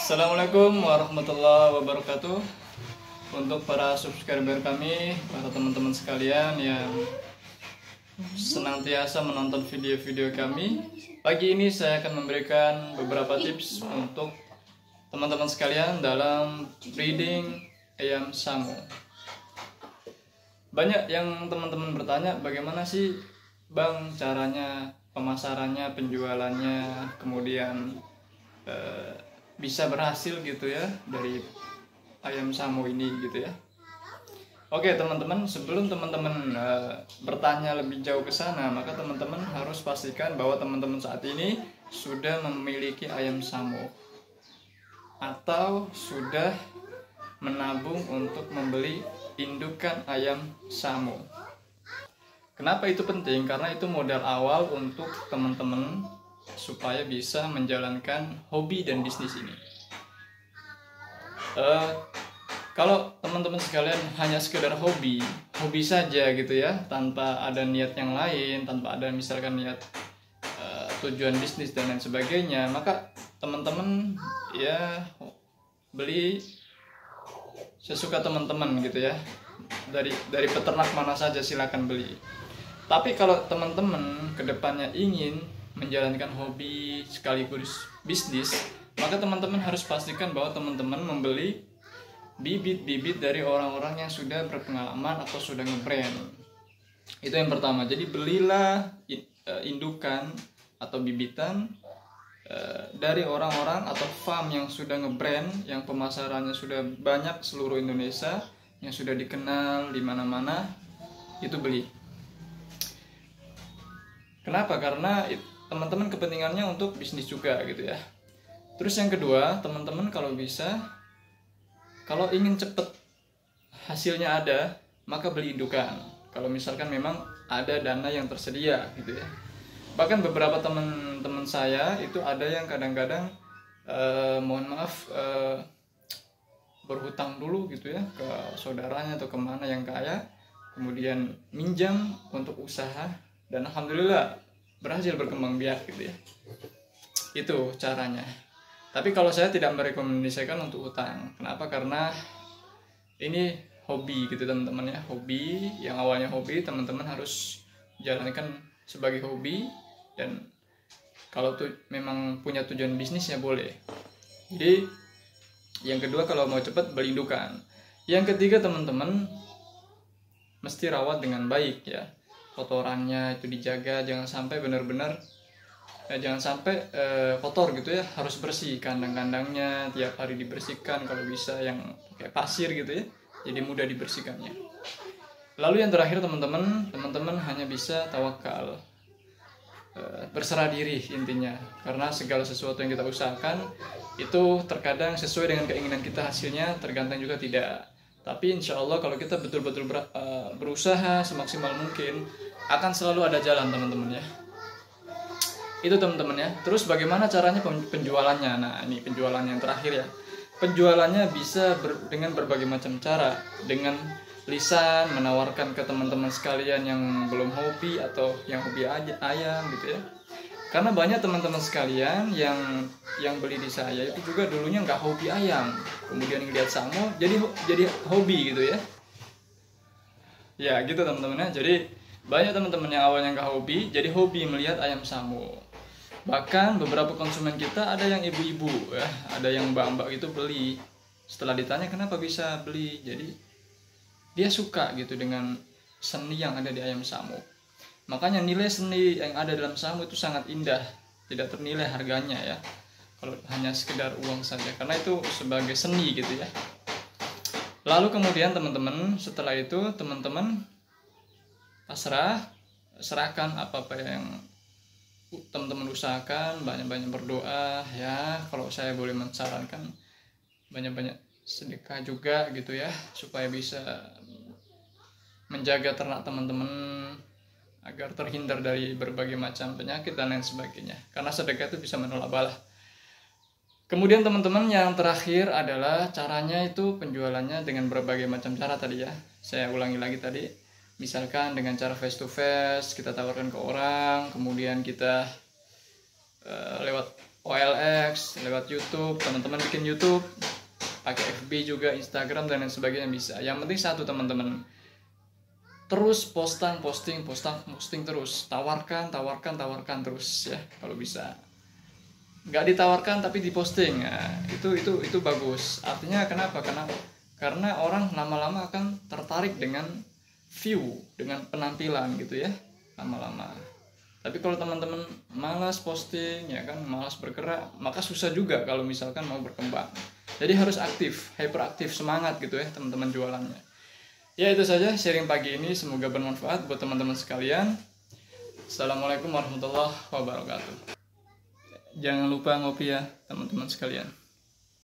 Assalamualaikum warahmatullahi wabarakatuh. Untuk para subscriber kami, para teman-teman sekalian yang senantiasa menonton video-video kami, pagi ini saya akan memberikan beberapa tips untuk teman-teman sekalian dalam breeding ayam Samoa. Banyak yang teman-teman bertanya, bagaimana sih Bang caranya pemasarannya, penjualannya, kemudian bisa berhasil gitu ya dari ayam Samoa ini gitu ya. Oke teman-teman, sebelum teman-teman bertanya lebih jauh ke sana, maka teman-teman harus pastikan bahwa teman-teman saat ini sudah memiliki ayam Samoa atau sudah menabung untuk membeli indukan ayam Samoa. Kenapa itu penting? Karena itu modal awal untuk teman-teman supaya bisa menjalankan hobi dan bisnis ini. Kalau teman-teman sekalian hanya sekedar hobi saja gitu ya, tanpa ada niat yang lain, tanpa ada misalkan niat tujuan bisnis dan lain sebagainya, maka teman-teman ya beli sesuka teman-teman gitu ya, dari peternak mana saja silakan beli. Tapi kalau teman-teman kedepannya ingin menjalankan hobi sekaligus bisnis, maka teman-teman harus pastikan bahwa teman-teman membeli bibit-bibit dari orang-orang yang sudah berpengalaman atau sudah nge-brand. Itu yang pertama. Jadi belilah indukan atau bibitan dari orang-orang atau farm yang sudah nge-brand, yang pemasarannya sudah banyak seluruh Indonesia, yang sudah dikenal di mana-mana, itu beli. Kenapa? Karena teman-teman kepentingannya untuk bisnis juga gitu ya. Terus yang kedua, teman-teman kalau bisa, kalau ingin cepat hasilnya ada, maka beli indukan. Kalau misalkan memang ada dana yang tersedia gitu ya. Bahkan beberapa teman-teman saya itu ada yang kadang-kadang mohon maaf berhutang dulu gitu ya ke saudaranya atau kemana yang kaya, kemudian minjam untuk usaha, dan alhamdulillah berhasil berkembang biak gitu ya. Itu caranya. Tapi kalau saya tidak merekomendasikan untuk utang. Kenapa? Karena ini hobi gitu teman-teman ya. Hobi, yang awalnya hobi, teman-teman harus jalankan sebagai hobi. Dan kalau memang punya tujuan bisnis ya boleh. Jadi yang kedua, kalau mau cepat beli indukan. Yang ketiga teman-teman mesti rawat dengan baik ya. Kotorannya itu dijaga, jangan sampai benar-benar kotor gitu ya, harus bersih kandang-kandangnya, tiap hari dibersihkan, kalau bisa yang kayak pasir gitu ya, jadi mudah dibersihkannya. Lalu yang terakhir teman-teman hanya bisa tawakal, berserah diri intinya, karena segala sesuatu yang kita usahakan itu terkadang sesuai dengan keinginan kita hasilnya, tergantung juga tidak. Tapi insya Allah kalau kita betul-betul berusaha semaksimal mungkin, akan selalu ada jalan teman-teman ya. Itu teman-teman ya. Terus bagaimana caranya penjualannya? Nah ini penjualan yang terakhir ya. Penjualannya bisa dengan berbagai macam cara. Dengan lisan, menawarkan ke teman-teman sekalian yang belum hobi atau yang hobi aja ayam gitu ya. Karena banyak teman-teman sekalian yang beli di saya itu juga dulunya nggak hobi ayam, kemudian ngeliat Samoa jadi hobi gitu ya. Ya gitu teman-teman ya. Jadi banyak teman-teman yang awalnya nggak hobi jadi hobi melihat ayam Samoa. Bahkan beberapa konsumen kita ada yang ibu-ibu ya, ada yang mbak-mbak itu beli. Setelah ditanya kenapa bisa beli, jadi dia suka gitu dengan seni yang ada di ayam Samoa. Makanya nilai seni yang ada dalam Samoa itu sangat indah, tidak ternilai harganya ya. Kalau hanya sekedar uang saja, karena itu sebagai seni gitu ya. Lalu kemudian teman-teman, setelah itu teman-teman serahkan apa-apa yang teman-teman usahakan, banyak-banyak berdoa ya. Kalau saya boleh mensarankan, banyak-banyak sedekah juga gitu ya, supaya bisa menjaga ternak teman-teman agar terhindar dari berbagai macam penyakit dan lain sebagainya, karena sedekah itu bisa menolak bala. Kemudian teman-teman yang terakhir adalah caranya itu penjualannya dengan berbagai macam cara tadi ya. Saya ulangi lagi tadi. Misalkan dengan cara face to face kita tawarkan ke orang, kemudian kita lewat OLX, lewat YouTube, teman-teman bikin YouTube, pakai FB juga, Instagram dan lain sebagainya bisa. Yang penting satu teman-teman, terus posting terus, tawarkan terus ya kalau bisa. Nggak ditawarkan tapi diposting, nah, itu bagus. Artinya kenapa? Karena orang lama-lama akan tertarik dengan view, dengan penampilan gitu ya, lama-lama. Tapi kalau teman-teman malas posting ya kan, malas bergerak, maka susah juga kalau misalkan mau berkembang. Jadi harus aktif, hyperaktif, semangat gitu ya teman-teman jualannya. Ya itu saja sharing pagi ini, semoga bermanfaat buat teman-teman sekalian. Assalamualaikum warahmatullahi wabarakatuh. Jangan lupa ngopi ya teman-teman sekalian.